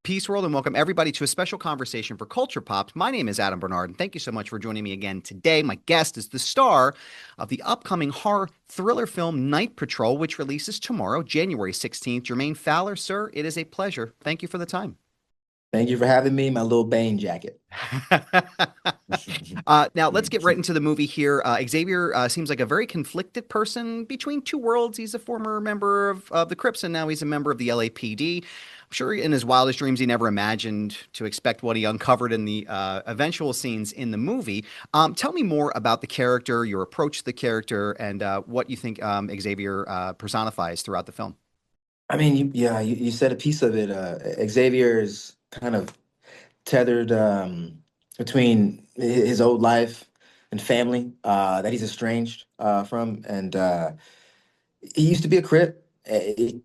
Peace World, and welcome everybody to a special conversation for Culture Pops. My name is Adam Barnard, and thank you so much for joining me again today. My guest is the star of the upcoming horror thriller film Night Patrol, which releases tomorrow, January 16th. Jermaine Fowler, sir, it is a pleasure. Thank you for the time. Thank you for having me, my little Bane jacket. Now, let's get right into the movie here. Xavier seems like a very conflicted person between two worlds. He's a former member of the Crips, and now he's a member of the LAPD. I'm sure in his wildest dreams he never imagined to expect what he uncovered in the eventual scenes in the movie. Tell me more about the character, your approach to the character, and what you think Xavier personifies throughout the film. You said a piece of it. Xavier is kind of tethered between his old life and family that he's estranged from, and he used to be a Crip. It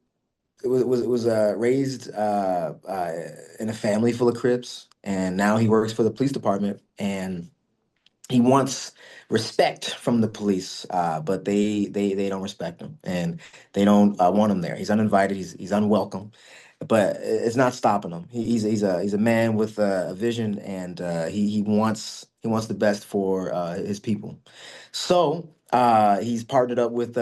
was raised in a family full of Crips, and now he works for the police department, and he wants respect from the police, but they don't respect him, and they don't want him there. He's uninvited. He's unwelcome, but it's not stopping him. He's a man with a vision, and he wants the best for his people. So he's partnered up with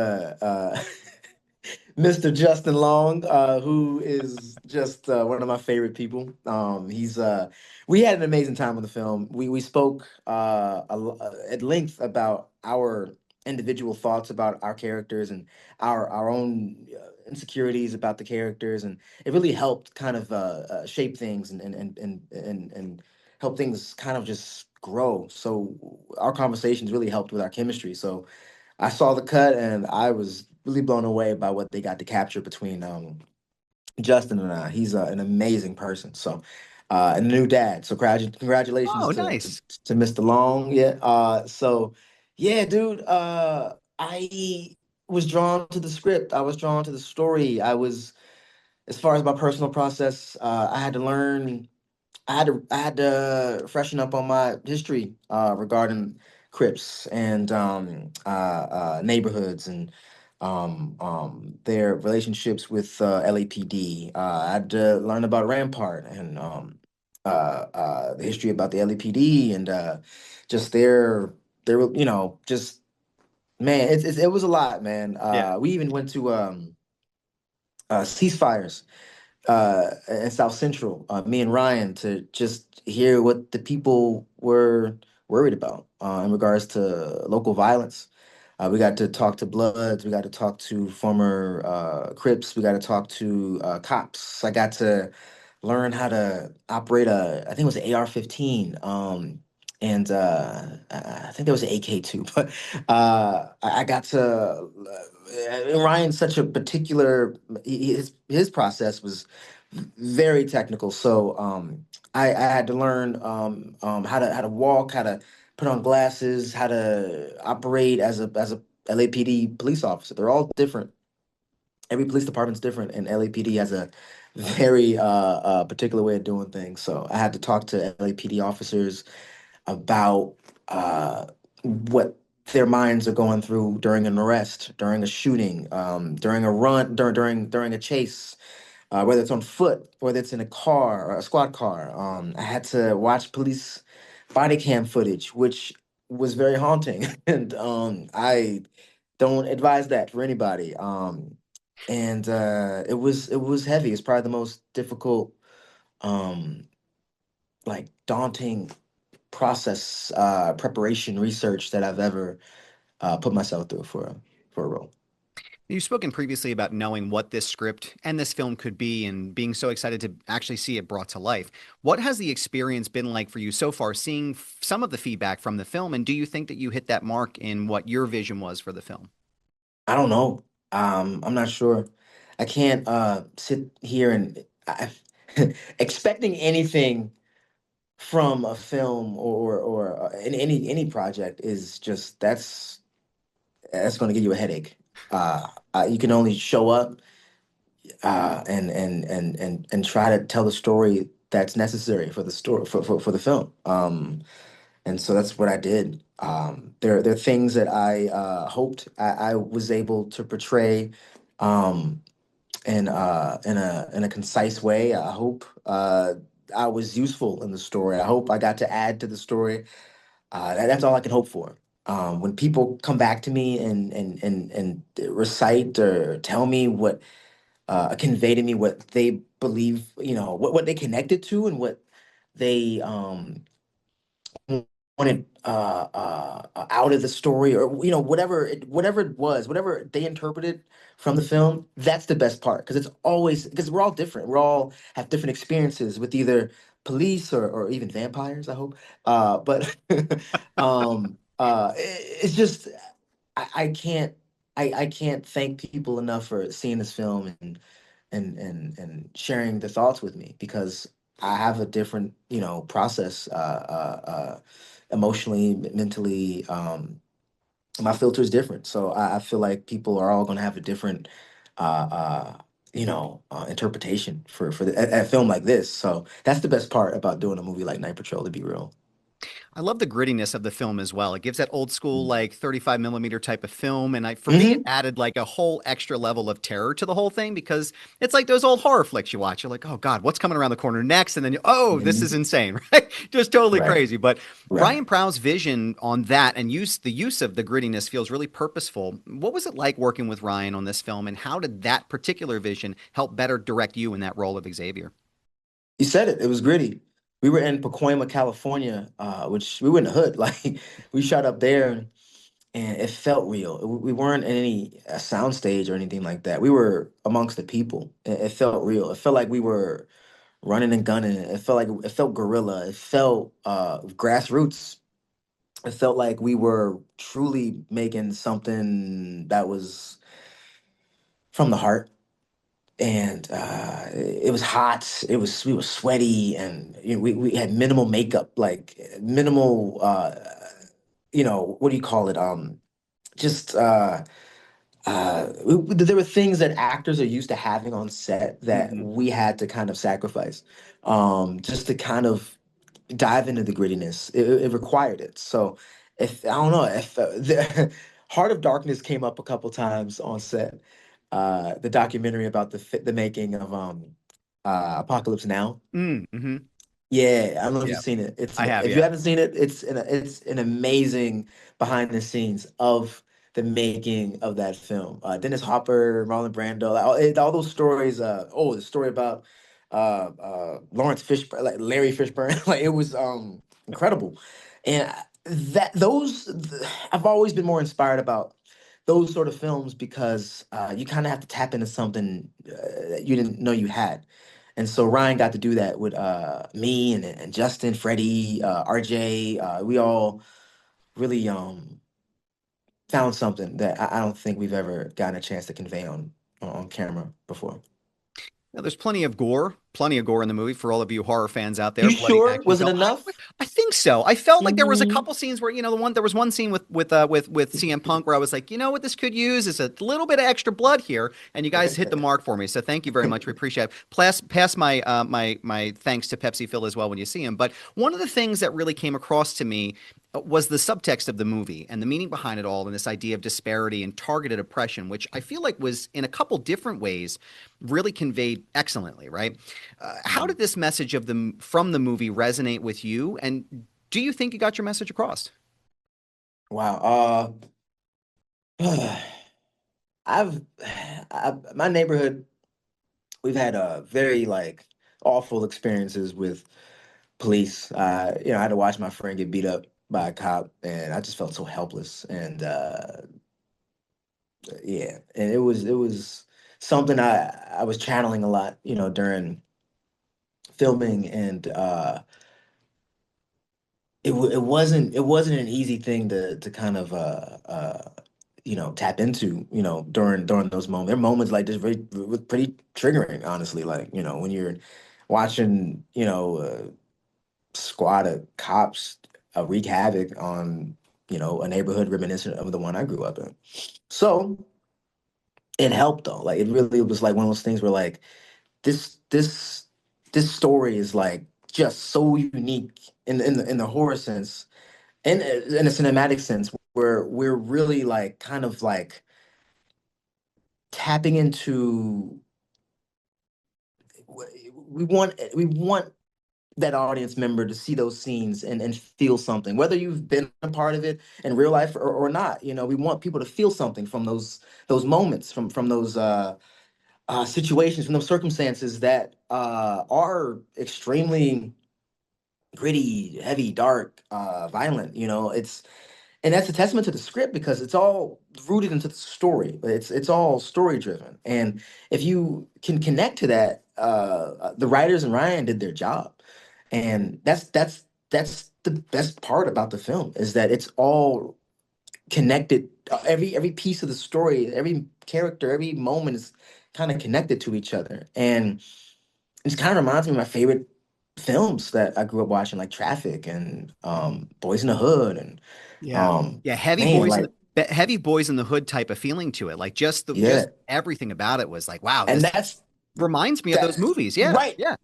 Mr. Justin Long, who is just one of my favorite people. He's We had an amazing time with the film. We spoke at length about our individual thoughts about our characters and our own insecurities about the characters, and it really helped kind of shape things and help things kind of just grow. So our conversations really helped with our chemistry. So I saw the cut and I was really blown away by what they got to capture between Justin and I. He's an amazing person. So and a new dad. So congratulations Oh, to nice. to Mr. Long. Yeah. Yeah, dude. I was drawn to the script. I was drawn to the story. As far as my personal process, I had to learn. I had to freshen up on my history regarding Crips and neighborhoods and their relationships with LAPD. I had to learn about Rampart and the history about the LAPD and just their just man, it was a lot, man. Yeah. We even went to ceasefires in South Central, me and Ryan, to just hear what the people were worried about in regards to local violence. We got to talk to Bloods, we got to talk to former Crips, we got to talk to cops. I got to learn how to operate I think it was an AR-15, and I think there was an AK too. But I got to. Ryan's such a particular. His process was very technical, so I had to learn how to walk, how to put on glasses, how to operate as a LAPD police officer. They're all different. Every police department's different, and LAPD has a very particular way of doing things. So I had to talk to LAPD officers about what their minds are going through during an arrest, during a shooting, during a run, during a chase, whether it's on foot, whether it's in a car or a squad car. I had to watch police body cam footage, which was very haunting, and I don't advise that for anybody. And it was heavy. It's probably the most difficult, um, like daunting process, preparation, research that I've ever put myself through for a role. You've spoken previously about knowing what this script and this film could be and being so excited to actually see it brought to life. What has the experience been like for you so far, seeing some of the feedback from the film? And do you think that you hit that mark in what your vision was for the film? I don't know. I'm not sure. I can't sit here and expecting anything from a film or any project is just that's going to give you a headache. You can only show up and try to tell the story that's necessary for the story for the film. And so that's what I did. There are things that I hoped I was able to portray, um, in a concise way. I hope I was useful in the story. I hope I got to add to the story. That's all I can hope for. When people come back to me and recite or tell me what convey to me what they believe, what they connected to and what they wanted out of the story, or whatever it was, whatever they interpreted from the film. That's the best part, because it's always, because we're all different. We all have different experiences with either police or even vampires, I hope. But it's just, I can't, I can't thank people enough for seeing this film and sharing their thoughts with me, because I have a different, process, emotionally, mentally. My filter is different, so I feel like people are all going to have a different, interpretation for a film like this. So that's the best part about doing a movie like Night Patrol, to be real. I love the grittiness of the film as well. It gives that old school like 35 millimeter type of film, and for me it Mm-hmm. added like a whole extra level of terror to the whole thing, because it's like those old horror flicks you watch. You're like, oh God, what's coming around the corner next? And then oh, this is Hmm. insane, right? Just totally Right, crazy. But right. Ryan Prowse vision on that and the use of the grittiness feels really purposeful. What was it like working with Ryan on this film, and how did that particular vision help better direct you in that role of Xavier? You said it. It was gritty. We were in Pacoima, California, which we were in the hood. Like, we shot up there, and it felt real. We weren't in any soundstage or anything like that. We were amongst the people. It felt real. It felt like we were running and gunning. It felt guerrilla. It felt grassroots. It felt like we were truly making something that was from the heart. And it was hot. We were sweaty, and we had minimal makeup, like minimal. What do you call it? Just there were things that actors are used to having on set that Hmm. we had to kind of sacrifice, just to kind of dive into the grittiness. It required it. So, if I don't know, if the Heart of Darkness came up a couple times on set, the documentary about the making of Apocalypse Now. Mm-hmm. Yeah, I don't know if Yeah, you've seen it. I have. If you Yeah. haven't seen it, it's an amazing behind the scenes of the making of that film. Dennis Hopper, Marlon Brando, like, all those stories. The story about Lawrence Fishburne, like Larry Fishburne, like it was incredible. And that those I've always been more inspired about those sort of films, because you kind of have to tap into something that you didn't know you had. And so Ryan got to do that with me and Justin, Freddie, RJ. We all really found something that I don't think we've ever gotten a chance to convey on camera before. Now, there's plenty of gore in the movie for all of you horror fans out there. You Bloody sure? action Was it film. enough? I think so. I felt like there was a Hmm. couple scenes where there was one scene with CM Punk where I was like, you know what this could use is a little bit of extra blood here, and you guys hit the mark for me. So thank you very much. We appreciate it. Pass my thanks to Pepsi Phil as well when you see him. But one of the things that really came across to me was the subtext of the movie and the meaning behind it all, and this idea of disparity and targeted oppression, which I feel like was in a couple different ways really conveyed excellently, right? How did this message from the movie resonate with you, and do you think you got your message across? Wow. I've, my neighborhood, we've had very like awful experiences with police. I had to watch my friend get beat up by a cop, and I just felt so helpless. And yeah, and it was something I was channeling a lot, during filming, and it wasn't an easy thing to kind of tap into, during those moments. There are moments like this very pretty triggering, honestly. Like, when you're watching, squad of cops wreak havoc on, a neighborhood reminiscent of the one I grew up in. So it helped though. Like, it really was like one of those things where like this this this story is like just so unique in the horror sense, and in a cinematic sense, where we're really like kind of like tapping into we want that audience member to see those scenes and feel something, whether you've been a part of it in real life or not. You know, we want people to feel something from those moments, from those situations, from those circumstances that are extremely gritty, heavy, dark, violent. You know, it's and that's a testament to the script because it's all rooted into the story. It's all story driven, and if you can connect to that, the writers and Ryan did their job, and that's the best part about the film is that it's all connected. Every piece of the story, every character, every moment is kind of connected to each other, and it kind of reminds me of my favorite films that I grew up watching, like Traffic and Boys in the Hood, and Yeah. um, Yeah, man, like heavy boys in the hood type of feeling to it. Like just yeah, everything about it was like, wow, and this that's reminds me of that those movies. Yeah. right. Yeah.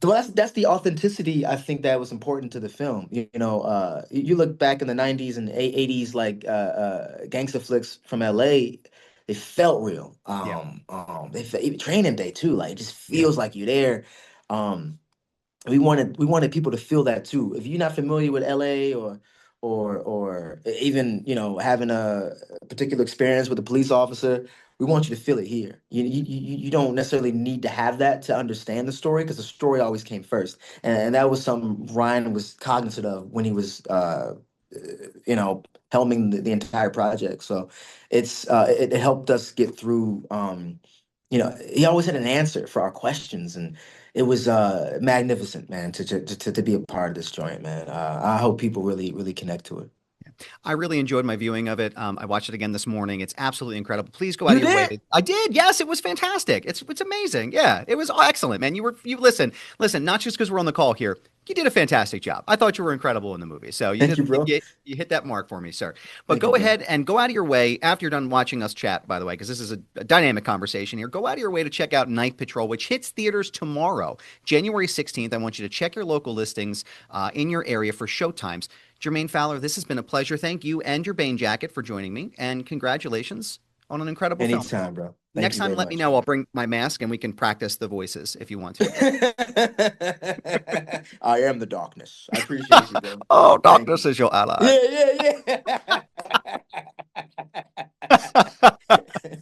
Well, that's the authenticity I think that was important to the film. You know, you look back in the '90s and '80s, like gangster flicks from LA, they felt real. Yeah. Even Training Day too, like it just Yeah. feels like you're there. Um, we wanted people to feel that too. If you're not familiar with LA or even having a particular experience with a police officer, we want you to feel it here. You don't necessarily need to have that to understand the story because the story always came first, and that was something Ryan was cognizant of when he was helming the entire project. So it helped us get through. He always had an answer for our questions, and it was magnificent, man, to be a part of this joint, man. I hope people really really connect to it. I really enjoyed my viewing of it. I watched it again this morning. It's absolutely incredible. Please go out You of your way did? to. I did. Yes, it was fantastic. It's amazing. Yeah, it was excellent, man. You listen. Not just because we're on the call here. You did a fantastic job. I thought you were incredible in the movie. So Thank you, bro. you hit that mark for me, sir. But Thank you, go bro. ahead and go out of your way after you're done watching us chat. By the way, because this is a dynamic conversation here. Go out of your way to check out Night Patrol, which hits theaters tomorrow, January 16th. I want you to check your local listings in your area for showtimes. Jermaine Fowler, this has been a pleasure. Thank you and your Bane jacket for joining me, and congratulations on an incredible film. Anytime, bro. Thank Next you time, very let me much, know. I'll man. bring my mask and we can practice the voices if you want to. I am the darkness. I appreciate you, bro. Oh, Thank darkness you. is your ally. Yeah, yeah, yeah.